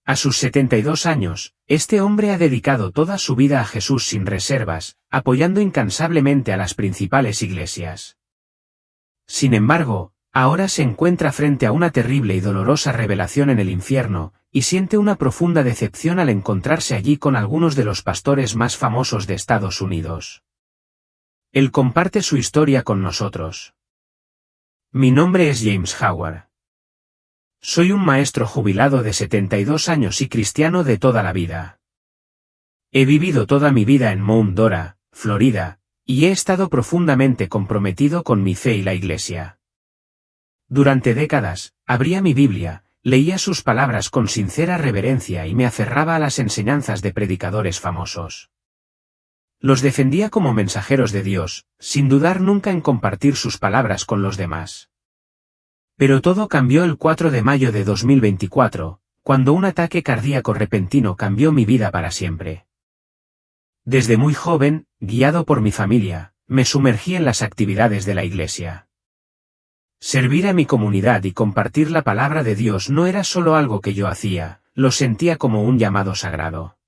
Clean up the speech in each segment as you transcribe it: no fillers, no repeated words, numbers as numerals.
A sus 72 años, este hombre ha dedicado toda su vida a Jesús sin reservas, apoyando incansablemente a las principales iglesias. Sin embargo, ahora se encuentra frente a una terrible y dolorosa revelación en el infierno, y siente una profunda decepción al encontrarse allí con algunos de los pastores más famosos de Estados Unidos. Él comparte su historia con nosotros. Mi nombre es James Howard. Soy un maestro jubilado de 72 años y cristiano de toda la vida. He vivido toda mi vida en Mount Dora, Florida, y he estado profundamente comprometido con mi fe y la Iglesia. Durante décadas, abría mi Biblia, leía sus palabras con sincera reverencia y me aferraba a las enseñanzas de predicadores famosos. Los defendía como mensajeros de Dios, sin dudar nunca en compartir sus palabras con los demás. Pero todo cambió el 4 de mayo de 2024, cuando un ataque cardíaco repentino cambió mi vida para siempre. Desde muy joven, guiado por mi familia, me sumergí en las actividades de la Iglesia. Servir a mi comunidad y compartir la palabra de Dios no era solo algo que yo hacía, lo sentía como un llamado sagrado.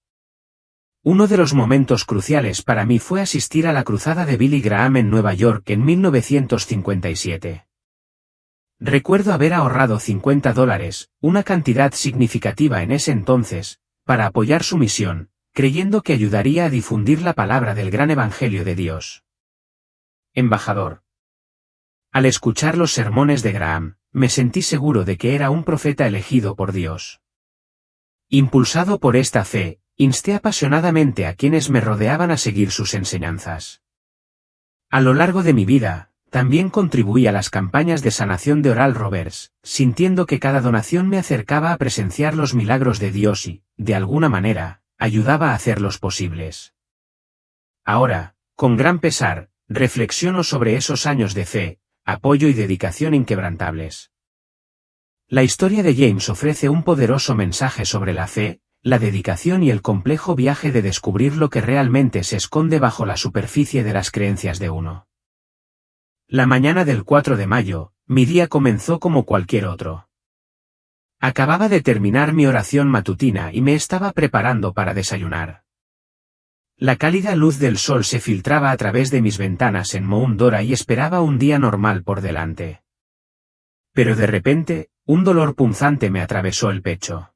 Uno de los momentos cruciales para mí fue asistir a la cruzada de Billy Graham en Nueva York en 1957. Recuerdo haber ahorrado $50, una cantidad significativa en ese entonces, para apoyar su misión, creyendo que ayudaría a difundir la palabra del gran evangelio de Dios. Embajador. Al escuchar los sermones de Graham, me sentí seguro de que era un profeta elegido por Dios. Impulsado por esta fe, insté apasionadamente a quienes me rodeaban a seguir sus enseñanzas. A lo largo de mi vida, también contribuí a las campañas de sanación de Oral Roberts, sintiendo que cada donación me acercaba a presenciar los milagros de Dios y, de alguna manera, ayudaba a hacerlos posibles. Ahora, con gran pesar, reflexiono sobre esos años de fe, apoyo y dedicación inquebrantables. La historia de James ofrece un poderoso mensaje sobre la fe, la dedicación y el complejo viaje de descubrir lo que realmente se esconde bajo la superficie de las creencias de uno. La mañana del 4 de mayo, mi día comenzó como cualquier otro. Acababa de terminar mi oración matutina y me estaba preparando para desayunar. La cálida luz del sol se filtraba a través de mis ventanas en Mount Dora y esperaba un día normal por delante. Pero de repente, un dolor punzante me atravesó el pecho.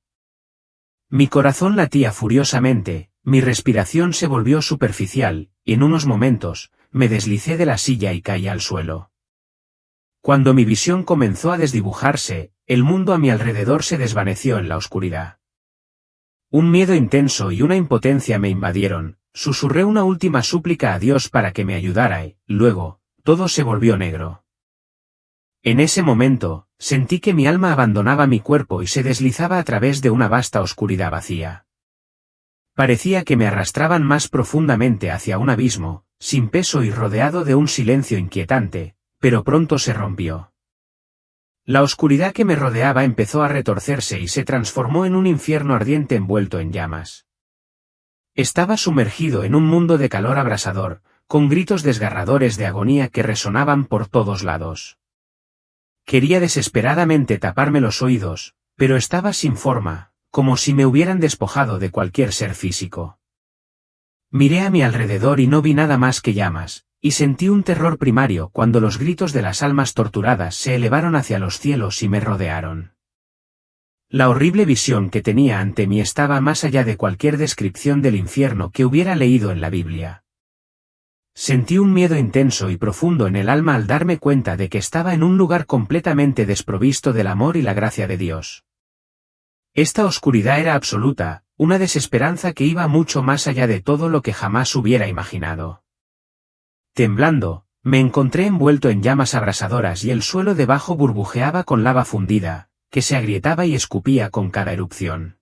Mi corazón latía furiosamente, mi respiración se volvió superficial, y en unos momentos, me deslicé de la silla y caí al suelo. Cuando mi visión comenzó a desdibujarse, el mundo a mi alrededor se desvaneció en la oscuridad. Un miedo intenso y una impotencia me invadieron, susurré una última súplica a Dios para que me ayudara y, luego, todo se volvió negro. En ese momento, sentí que mi alma abandonaba mi cuerpo y se deslizaba a través de una vasta oscuridad vacía. Parecía que me arrastraban más profundamente hacia un abismo, sin peso y rodeado de un silencio inquietante, pero pronto se rompió. La oscuridad que me rodeaba empezó a retorcerse y se transformó en un infierno ardiente envuelto en llamas. Estaba sumergido en un mundo de calor abrasador, con gritos desgarradores de agonía que resonaban por todos lados. Quería desesperadamente taparme los oídos, pero estaba sin forma, como si me hubieran despojado de cualquier ser físico. Miré a mi alrededor y no vi nada más que llamas, y sentí un terror primario cuando los gritos de las almas torturadas se elevaron hacia los cielos y me rodearon. La horrible visión que tenía ante mí estaba más allá de cualquier descripción del infierno que hubiera leído en la Biblia. Sentí un miedo intenso y profundo en el alma al darme cuenta de que estaba en un lugar completamente desprovisto del amor y la gracia de Dios. Esta oscuridad era absoluta, una desesperanza que iba mucho más allá de todo lo que jamás hubiera imaginado. Temblando, me encontré envuelto en llamas abrasadoras y el suelo debajo burbujeaba con lava fundida, que se agrietaba y escupía con cada erupción.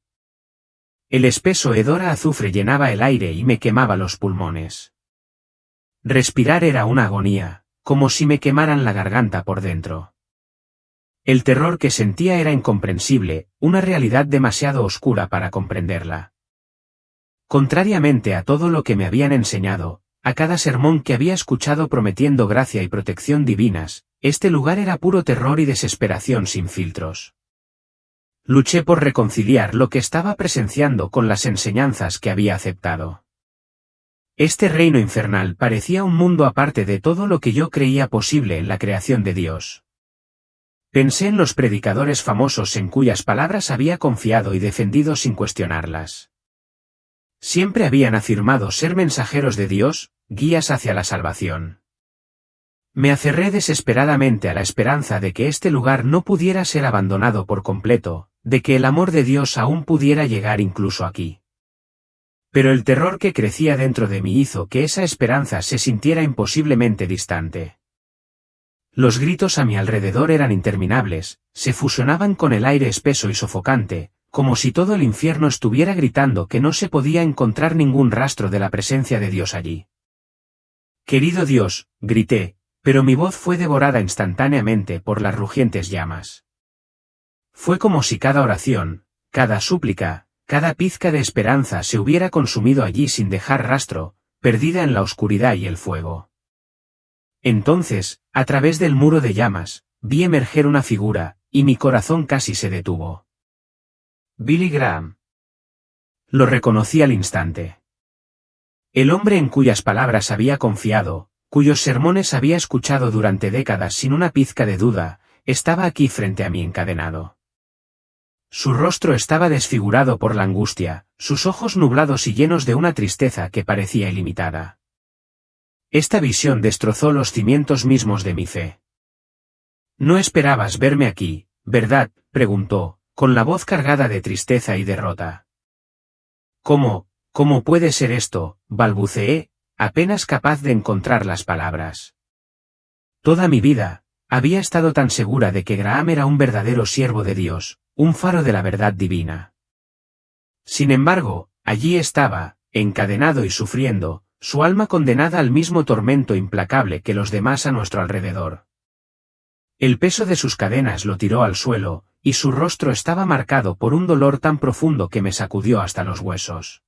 El espeso hedor a azufre llenaba el aire y me quemaba los pulmones. Respirar era una agonía, como si me quemaran la garganta por dentro. El terror que sentía era incomprensible, una realidad demasiado oscura para comprenderla. Contrariamente a todo lo que me habían enseñado, a cada sermón que había escuchado prometiendo gracia y protección divinas, este lugar era puro terror y desesperación sin filtros. Luché por reconciliar lo que estaba presenciando con las enseñanzas que había aceptado. Este reino infernal parecía un mundo aparte de todo lo que yo creía posible en la creación de Dios. Pensé en los predicadores famosos en cuyas palabras había confiado y defendido sin cuestionarlas. Siempre habían afirmado ser mensajeros de Dios, guías hacia la salvación. Me aferré desesperadamente a la esperanza de que este lugar no pudiera ser abandonado por completo, de que el amor de Dios aún pudiera llegar incluso aquí. Pero el terror que crecía dentro de mí hizo que esa esperanza se sintiera imposiblemente distante. Los gritos a mi alrededor eran interminables, se fusionaban con el aire espeso y sofocante, como si todo el infierno estuviera gritando que no se podía encontrar ningún rastro de la presencia de Dios allí. Querido Dios, grité, pero mi voz fue devorada instantáneamente por las rugientes llamas. Fue como si cada oración, cada súplica, cada pizca de esperanza se hubiera consumido allí sin dejar rastro, perdida en la oscuridad y el fuego. Entonces, a través del muro de llamas, vi emerger una figura, y mi corazón casi se detuvo. Billy Graham. Lo reconocí al instante. El hombre en cuyas palabras había confiado, cuyos sermones había escuchado durante décadas sin una pizca de duda, estaba aquí frente a mí encadenado. Su rostro estaba desfigurado por la angustia, sus ojos nublados y llenos de una tristeza que parecía ilimitada. Esta visión destrozó los cimientos mismos de mi fe. «No esperabas verme aquí, ¿verdad?», preguntó, con la voz cargada de tristeza y derrota. «¿Cómo puede ser esto?», balbuceé, apenas capaz de encontrar las palabras. Toda mi vida, había estado tan segura de que Graham era un verdadero siervo de Dios, un faro de la verdad divina. Sin embargo, allí estaba, encadenado y sufriendo, su alma condenada al mismo tormento implacable que los demás a nuestro alrededor. El peso de sus cadenas lo tiró al suelo, y su rostro estaba marcado por un dolor tan profundo que me sacudió hasta los huesos.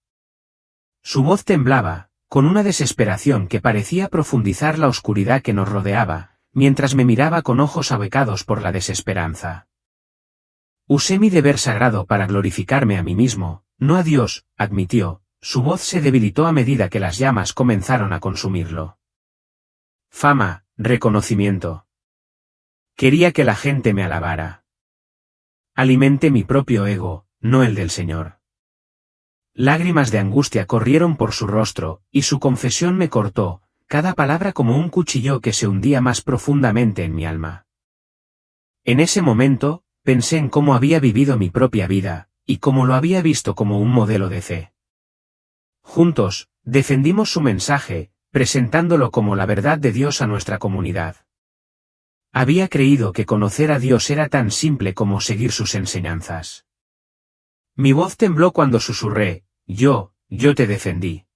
Su voz temblaba, con una desesperación que parecía profundizar la oscuridad que nos rodeaba, mientras me miraba con ojos ahuecados por la desesperanza. Usé mi deber sagrado para glorificarme a mí mismo, no a Dios, admitió, su voz se debilitó a medida que las llamas comenzaron a consumirlo. Fama, reconocimiento. Quería que la gente me alabara. Alimenté mi propio ego, no el del Señor. Lágrimas de angustia corrieron por su rostro, y su confesión me cortó, cada palabra como un cuchillo que se hundía más profundamente en mi alma. En ese momento, pensé en cómo había vivido mi propia vida, y cómo lo había visto como un modelo de fe. Juntos, defendimos su mensaje, presentándolo como la verdad de Dios a nuestra comunidad. Había creído que conocer a Dios era tan simple como seguir sus enseñanzas. Mi voz tembló cuando susurré, yo te defendí.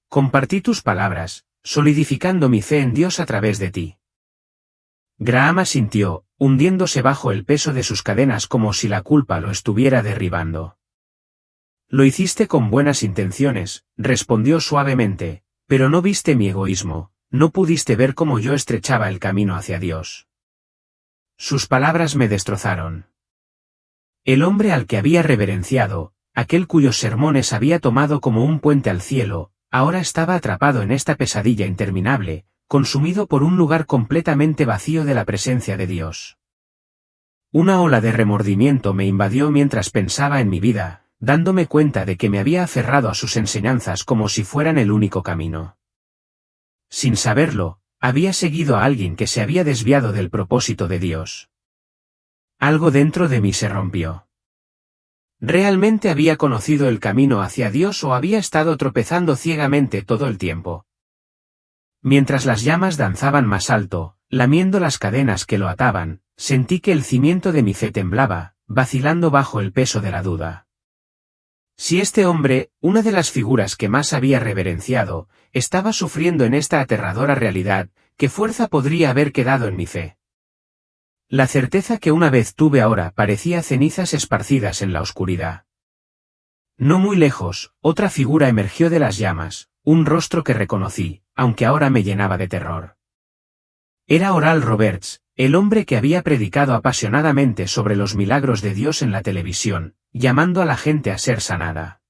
Compartí tus palabras, solidificando mi fe en Dios a través de ti. Graham asintió, hundiéndose bajo el peso de sus cadenas como si la culpa lo estuviera derribando. Lo hiciste con buenas intenciones, respondió suavemente, pero no viste mi egoísmo, no pudiste ver cómo yo estrechaba el camino hacia Dios. Sus palabras me destrozaron. El hombre al que había reverenciado, aquel cuyos sermones había tomado como un puente al cielo, ahora estaba atrapado en esta pesadilla interminable, consumido por un lugar completamente vacío de la presencia de Dios. Una ola de remordimiento me invadió mientras pensaba en mi vida, dándome cuenta de que me había aferrado a sus enseñanzas como si fueran el único camino. Sin saberlo, había seguido a alguien que se había desviado del propósito de Dios. Algo dentro de mí se rompió. ¿Realmente había conocido el camino hacia Dios o había estado tropezando ciegamente todo el tiempo? Mientras las llamas danzaban más alto, lamiendo las cadenas que lo ataban, sentí que el cimiento de mi fe temblaba, vacilando bajo el peso de la duda. Si este hombre, una de las figuras que más había reverenciado, estaba sufriendo en esta aterradora realidad, ¿qué fuerza podría haber quedado en mi fe? La certeza que una vez tuve ahora parecía cenizas esparcidas en la oscuridad. No muy lejos, otra figura emergió de las llamas, un rostro que reconocí, aunque ahora me llenaba de terror. Era Oral Roberts, el hombre que había predicado apasionadamente sobre los milagros de Dios en la televisión, llamando a la gente a ser sanada.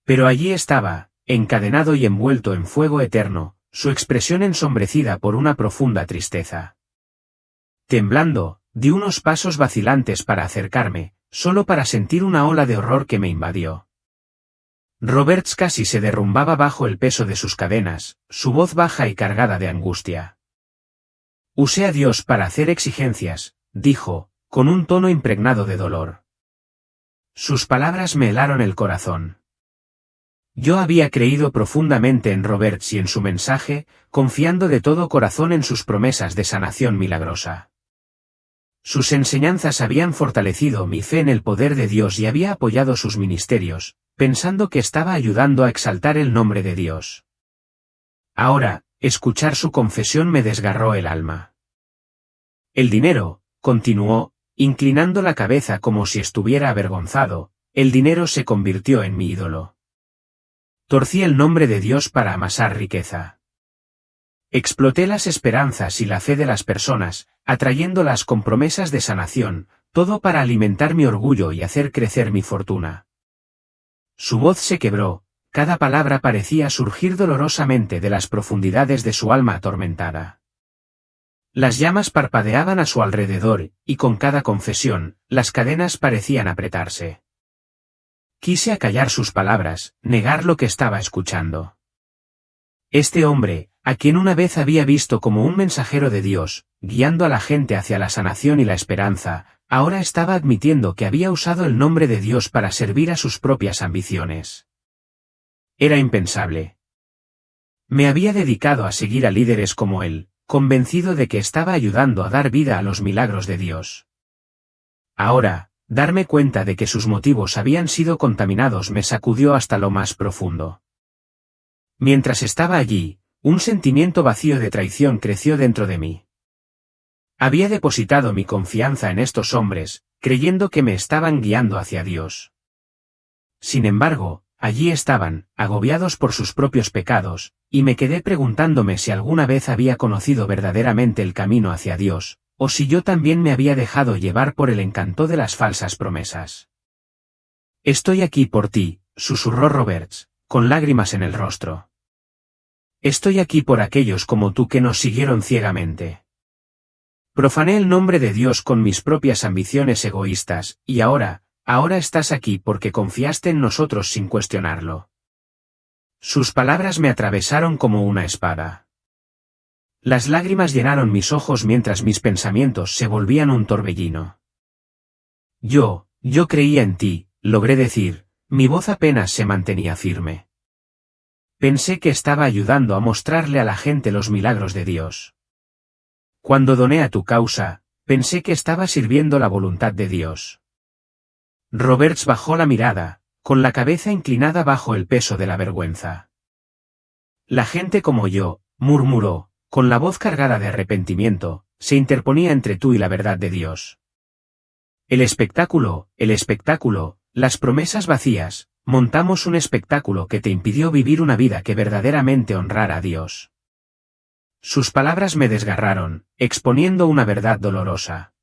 Pero allí estaba, encadenado y envuelto en fuego eterno, su expresión ensombrecida por una profunda tristeza. Temblando, di unos pasos vacilantes para acercarme, solo para sentir una ola de horror que me invadió. Roberts casi se derrumbaba bajo el peso de sus cadenas, su voz baja y cargada de angustia. Usé a Dios para hacer exigencias, dijo, con un tono impregnado de dolor. Sus palabras me helaron el corazón. Yo había creído profundamente en Roberts y en su mensaje, confiando de todo corazón en sus promesas de sanación milagrosa. Sus enseñanzas habían fortalecido mi fe en el poder de Dios y había apoyado sus ministerios, pensando que estaba ayudando a exaltar el nombre de Dios. Ahora, escuchar su confesión me desgarró el alma. El dinero, continuó, inclinando la cabeza como si estuviera avergonzado, el dinero se convirtió en mi ídolo. Torcí el nombre de Dios para amasar riqueza. Exploté las esperanzas y la fe de las personas, atrayéndolas con promesas de sanación, todo para alimentar mi orgullo y hacer crecer mi fortuna. Su voz se quebró, cada palabra parecía surgir dolorosamente de las profundidades de su alma atormentada. Las llamas parpadeaban a su alrededor, y con cada confesión, las cadenas parecían apretarse. Quise acallar sus palabras, negar lo que estaba escuchando. Este hombre, a quien una vez había visto como un mensajero de Dios, guiando a la gente hacia la sanación y la esperanza, ahora estaba admitiendo que había usado el nombre de Dios para servir a sus propias ambiciones. Era impensable. Me había dedicado a seguir a líderes como él, convencido de que estaba ayudando a dar vida a los milagros de Dios. Ahora, darme cuenta de que sus motivos habían sido contaminados me sacudió hasta lo más profundo. Mientras estaba allí, un sentimiento vacío de traición creció dentro de mí. Había depositado mi confianza en estos hombres, creyendo que me estaban guiando hacia Dios. Sin embargo, allí estaban, agobiados por sus propios pecados, y me quedé preguntándome si alguna vez había conocido verdaderamente el camino hacia Dios, o si yo también me había dejado llevar por el encanto de las falsas promesas. Estoy aquí por ti, susurró Roberts, con lágrimas en el rostro. Estoy aquí por aquellos como tú que nos siguieron ciegamente. Profané el nombre de Dios con mis propias ambiciones egoístas, y ahora estás aquí porque confiaste en nosotros sin cuestionarlo. Sus palabras me atravesaron como una espada. Las lágrimas llenaron mis ojos mientras mis pensamientos se volvían un torbellino. Yo creía en ti, logré decir, mi voz apenas se mantenía firme. Pensé que estaba ayudando a mostrarle a la gente los milagros de Dios. Cuando doné a tu causa, pensé que estaba sirviendo la voluntad de Dios. Roberts bajó la mirada, con la cabeza inclinada bajo el peso de la vergüenza. La gente como yo, murmuró, con la voz cargada de arrepentimiento, se interponía entre tú y la verdad de Dios. El espectáculo, las promesas vacías, montamos un espectáculo que te impidió vivir una vida que verdaderamente honrara a Dios. Sus palabras me desgarraron, exponiendo una verdad dolorosa.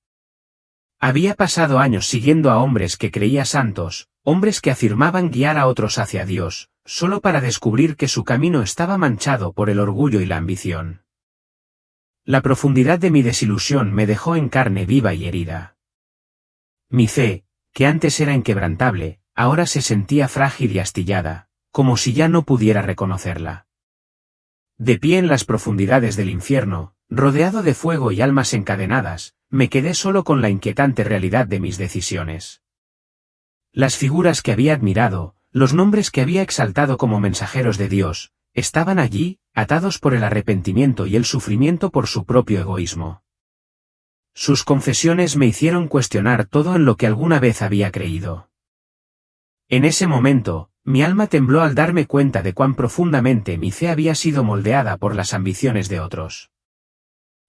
Había pasado años siguiendo a hombres que creía santos, hombres que afirmaban guiar a otros hacia Dios, solo para descubrir que su camino estaba manchado por el orgullo y la ambición. La profundidad de mi desilusión me dejó en carne viva y herida. Mi fe, que antes era inquebrantable, ahora se sentía frágil y astillada, como si ya no pudiera reconocerla. De pie en las profundidades del infierno, rodeado de fuego y almas encadenadas, me quedé solo con la inquietante realidad de mis decisiones. Las figuras que había admirado, los nombres que había exaltado como mensajeros de Dios, estaban allí, atados por el arrepentimiento y el sufrimiento por su propio egoísmo. Sus confesiones me hicieron cuestionar todo en lo que alguna vez había creído. En ese momento, mi alma tembló al darme cuenta de cuán profundamente mi fe había sido moldeada por las ambiciones de otros.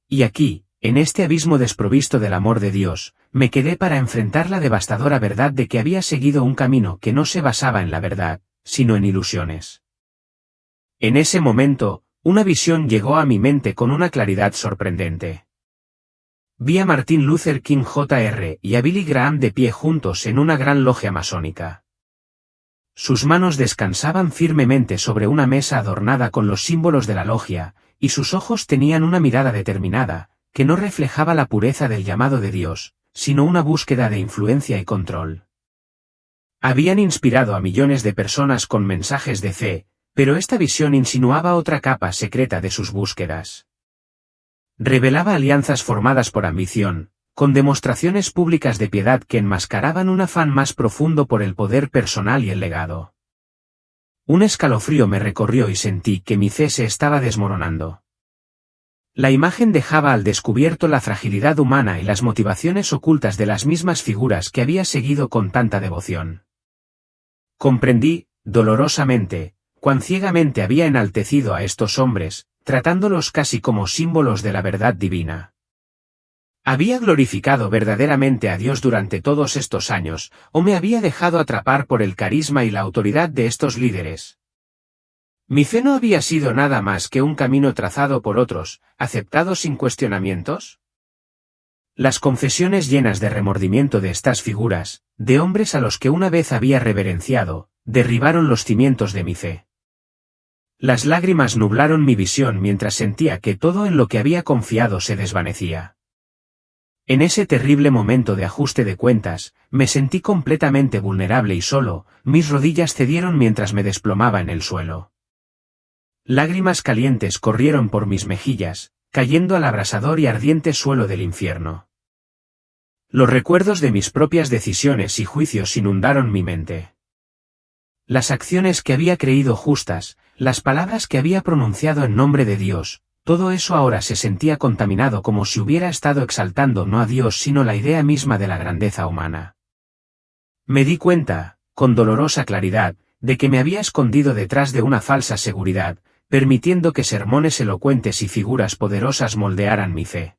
Y aquí, en este abismo desprovisto del amor de Dios, me quedé para enfrentar la devastadora verdad de que había seguido un camino que no se basaba en la verdad, sino en ilusiones. En ese momento, una visión llegó a mi mente con una claridad sorprendente. Vi a Martin Luther King Jr. y a Billy Graham de pie juntos en una gran logia masónica. Sus manos descansaban firmemente sobre una mesa adornada con los símbolos de la logia, y sus ojos tenían una mirada determinada, que no reflejaba la pureza del llamado de Dios, sino una búsqueda de influencia y control. Habían inspirado a millones de personas con mensajes de fe, pero esta visión insinuaba otra capa secreta de sus búsquedas. Revelaba alianzas formadas por ambición, con demostraciones públicas de piedad que enmascaraban un afán más profundo por el poder personal y el legado. Un escalofrío me recorrió y sentí que mi fe se estaba desmoronando. La imagen dejaba al descubierto la fragilidad humana y las motivaciones ocultas de las mismas figuras que había seguido con tanta devoción. Comprendí, dolorosamente, cuán ciegamente había enaltecido a estos hombres, tratándolos casi como símbolos de la verdad divina. ¿Había glorificado verdaderamente a Dios durante todos estos años, o me había dejado atrapar por el carisma y la autoridad de estos líderes? Mi fe no había sido nada más que un camino trazado por otros, aceptado sin cuestionamientos. Las confesiones llenas de remordimiento de estas figuras, de hombres a los que una vez había reverenciado, derribaron los cimientos de mi fe. Las lágrimas nublaron mi visión mientras sentía que todo en lo que había confiado se desvanecía. En ese terrible momento de ajuste de cuentas, me sentí completamente vulnerable y solo, mis rodillas cedieron mientras me desplomaba en el suelo. Lágrimas calientes corrieron por mis mejillas, cayendo al abrasador y ardiente suelo del infierno. Los recuerdos de mis propias decisiones y juicios inundaron mi mente. Las acciones que había creído justas, las palabras que había pronunciado en nombre de Dios, todo eso ahora se sentía contaminado como si hubiera estado exaltando no a Dios sino la idea misma de la grandeza humana. Me di cuenta, con dolorosa claridad, de que me había escondido detrás de una falsa seguridad, permitiendo que sermones elocuentes y figuras poderosas moldearan mi fe.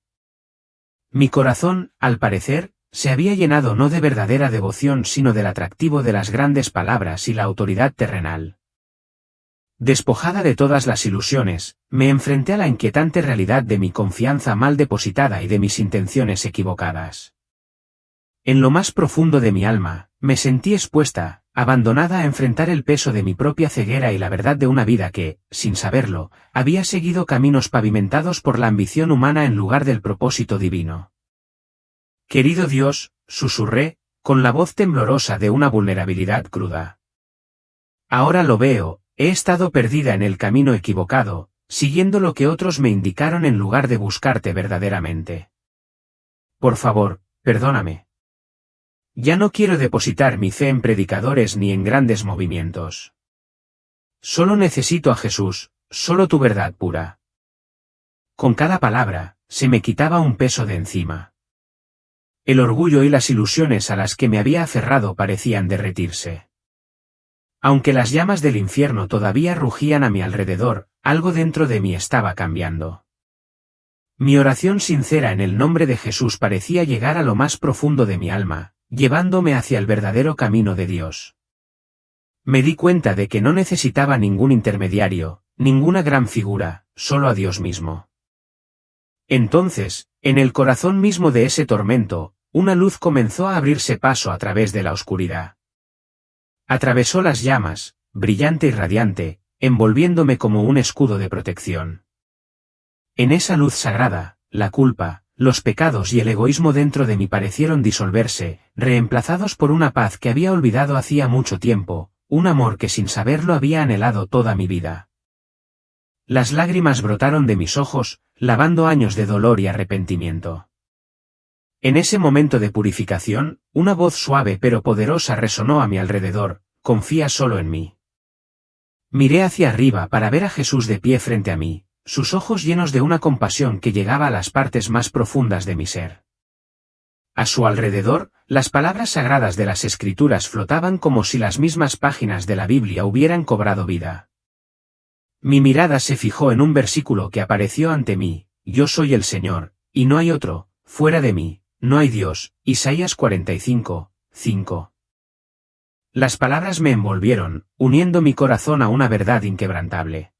Mi corazón, al parecer, se había llenado no de verdadera devoción sino del atractivo de las grandes palabras y la autoridad terrenal. Despojada de todas las ilusiones, me enfrenté a la inquietante realidad de mi confianza mal depositada y de mis intenciones equivocadas. En lo más profundo de mi alma, me sentí expuesta, abandonada a enfrentar el peso de mi propia ceguera y la verdad de una vida que, sin saberlo, había seguido caminos pavimentados por la ambición humana en lugar del propósito divino. Querido Dios, susurré, con la voz temblorosa de una vulnerabilidad cruda. Ahora lo veo, he estado perdida en el camino equivocado, siguiendo lo que otros me indicaron en lugar de buscarte verdaderamente. Por favor, perdóname. Ya no quiero depositar mi fe en predicadores ni en grandes movimientos. Solo necesito a Jesús, solo tu verdad pura. Con cada palabra, se me quitaba un peso de encima. El orgullo y las ilusiones a las que me había aferrado parecían derretirse. Aunque las llamas del infierno todavía rugían a mi alrededor, algo dentro de mí estaba cambiando. Mi oración sincera en el nombre de Jesús parecía llegar a lo más profundo de mi alma, llevándome hacia el verdadero camino de Dios. Me di cuenta de que no necesitaba ningún intermediario, ninguna gran figura, solo a Dios mismo. Entonces, en el corazón mismo de ese tormento, una luz comenzó a abrirse paso a través de la oscuridad. Atravesó las llamas, brillante y radiante, envolviéndome como un escudo de protección. En esa luz sagrada, la culpa, los pecados y el egoísmo dentro de mí parecieron disolverse, reemplazados por una paz que había olvidado hacía mucho tiempo, un amor que sin saberlo había anhelado toda mi vida. Las lágrimas brotaron de mis ojos, lavando años de dolor y arrepentimiento. En ese momento de purificación, una voz suave pero poderosa resonó a mi alrededor: confía solo en mí. Miré hacia arriba para ver a Jesús de pie frente a mí, sus ojos llenos de una compasión que llegaba a las partes más profundas de mi ser. A su alrededor, las palabras sagradas de las Escrituras flotaban como si las mismas páginas de la Biblia hubieran cobrado vida. Mi mirada se fijó en un versículo que apareció ante mí: yo soy el Señor, y no hay otro, fuera de mí, no hay Dios. Isaías 45, 5. Las palabras me envolvieron, uniendo mi corazón a una verdad inquebrantable.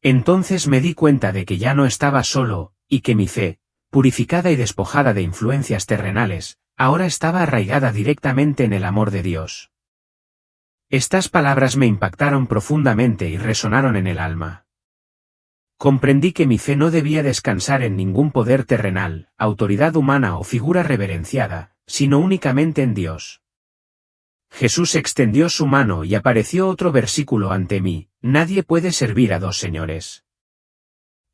Entonces me di cuenta de que ya no estaba solo, y que mi fe, purificada y despojada de influencias terrenales, ahora estaba arraigada directamente en el amor de Dios. Estas palabras me impactaron profundamente y resonaron en el alma. Comprendí que mi fe no debía descansar en ningún poder terrenal, autoridad humana o figura reverenciada, sino únicamente en Dios. Jesús extendió su mano y apareció otro versículo ante mí: nadie puede servir a dos señores.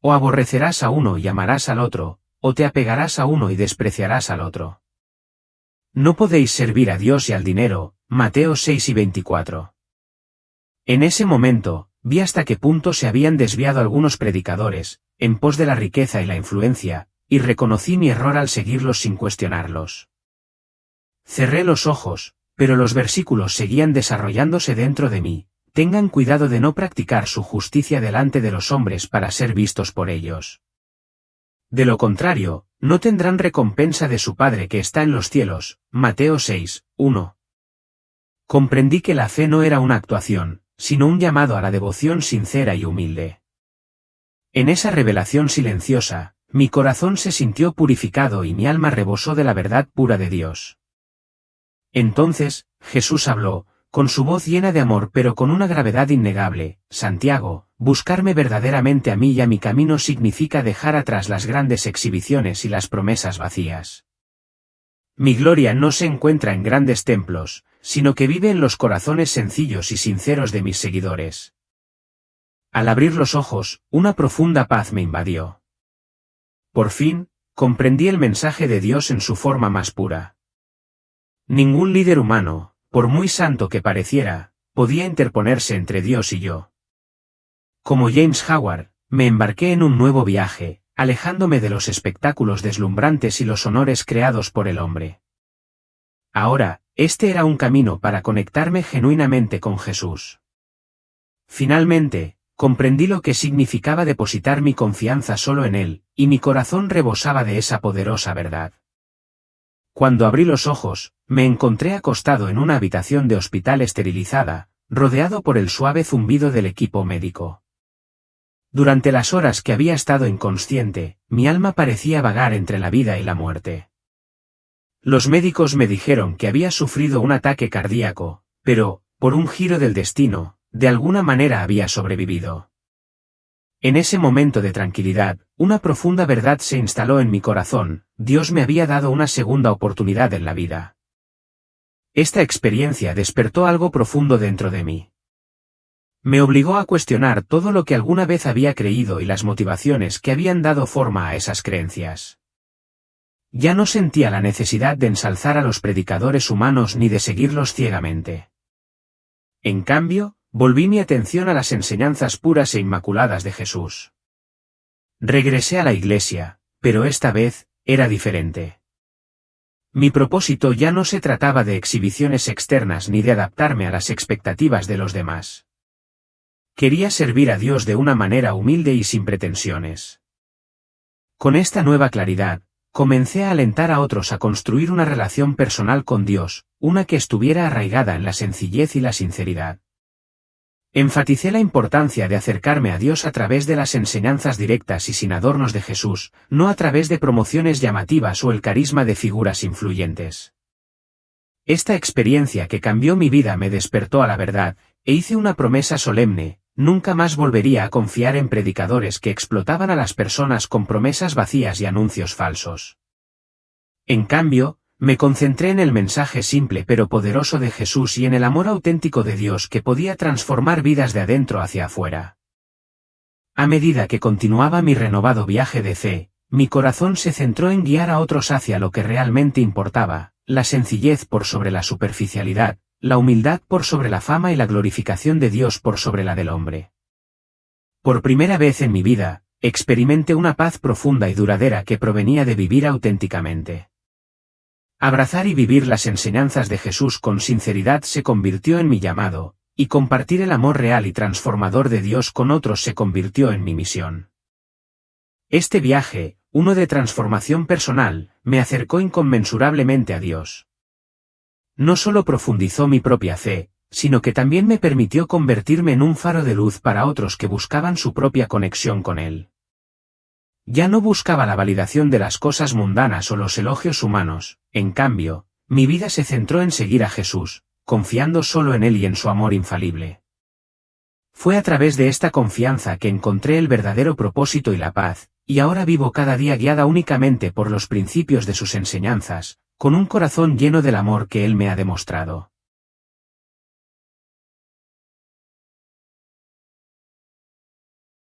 O aborrecerás a uno y amarás al otro, o te apegarás a uno y despreciarás al otro. No podéis servir a Dios y al dinero. Mateo 6:24. En ese momento, vi hasta qué punto se habían desviado algunos predicadores, en pos de la riqueza y la influencia, y reconocí mi error al seguirlos sin cuestionarlos. Cerré los ojos, pero los versículos seguían desarrollándose dentro de mí: tengan cuidado de no practicar su justicia delante de los hombres para ser vistos por ellos. De lo contrario, no tendrán recompensa de su Padre que está en los cielos. Mateo 6:1. Comprendí que la fe no era una actuación, sino un llamado a la devoción sincera y humilde. En esa revelación silenciosa, mi corazón se sintió purificado y mi alma rebosó de la verdad pura de Dios. Entonces, Jesús habló, con su voz llena de amor pero con una gravedad innegable: Santiago, buscarme verdaderamente a mí y a mi camino significa dejar atrás las grandes exhibiciones y las promesas vacías. Mi gloria no se encuentra en grandes templos, sino que vive en los corazones sencillos y sinceros de mis seguidores. Al abrir los ojos, una profunda paz me invadió. Por fin, comprendí el mensaje de Dios en su forma más pura. Ningún líder humano, por muy santo que pareciera, podía interponerse entre Dios y yo. Como James Howard, me embarqué en un nuevo viaje, alejándome de los espectáculos deslumbrantes y los honores creados por el hombre. Ahora, este era un camino para conectarme genuinamente con Jesús. Finalmente, comprendí lo que significaba depositar mi confianza solo en Él, y mi corazón rebosaba de esa poderosa verdad. Cuando abrí los ojos, me encontré acostado en una habitación de hospital esterilizada, rodeado por el suave zumbido del equipo médico. Durante las horas que había estado inconsciente, mi alma parecía vagar entre la vida y la muerte. Los médicos me dijeron que había sufrido un ataque cardíaco, pero, por un giro del destino, de alguna manera había sobrevivido. En ese momento de tranquilidad, una profunda verdad se instaló en mi corazón: Dios me había dado una segunda oportunidad en la vida. Esta experiencia despertó algo profundo dentro de mí. Me obligó a cuestionar todo lo que alguna vez había creído y las motivaciones que habían dado forma a esas creencias. Ya no sentía la necesidad de ensalzar a los predicadores humanos ni de seguirlos ciegamente. En cambio, volví mi atención a las enseñanzas puras e inmaculadas de Jesús. Regresé a la iglesia, pero esta vez, era diferente. Mi propósito ya no se trataba de exhibiciones externas ni de adaptarme a las expectativas de los demás. Quería servir a Dios de una manera humilde y sin pretensiones. Con esta nueva claridad, comencé a alentar a otros a construir una relación personal con Dios, una que estuviera arraigada en la sencillez y la sinceridad. Enfaticé la importancia de acercarme a Dios a través de las enseñanzas directas y sin adornos de Jesús, no a través de promociones llamativas o el carisma de figuras influyentes. Esta experiencia que cambió mi vida me despertó a la verdad, e hice una promesa solemne: nunca más volvería a confiar en predicadores que explotaban a las personas con promesas vacías y anuncios falsos. En cambio, me concentré en el mensaje simple pero poderoso de Jesús y en el amor auténtico de Dios que podía transformar vidas de adentro hacia afuera. A medida que continuaba mi renovado viaje de fe, mi corazón se centró en guiar a otros hacia lo que realmente importaba: la sencillez por sobre la superficialidad, la humildad por sobre la fama y la glorificación de Dios por sobre la del hombre. Por primera vez en mi vida, experimenté una paz profunda y duradera que provenía de vivir auténticamente. Abrazar y vivir las enseñanzas de Jesús con sinceridad se convirtió en mi llamado, y compartir el amor real y transformador de Dios con otros se convirtió en mi misión. Este viaje, uno de transformación personal, me acercó inconmensurablemente a Dios. No solo profundizó mi propia fe, sino que también me permitió convertirme en un faro de luz para otros que buscaban su propia conexión con Él. Ya no buscaba la validación de las cosas mundanas o los elogios humanos, en cambio, mi vida se centró en seguir a Jesús, confiando solo en Él y en su amor infalible. Fue a través de esta confianza que encontré el verdadero propósito y la paz, y ahora vivo cada día guiada únicamente por los principios de sus enseñanzas, con un corazón lleno del amor que Él me ha demostrado.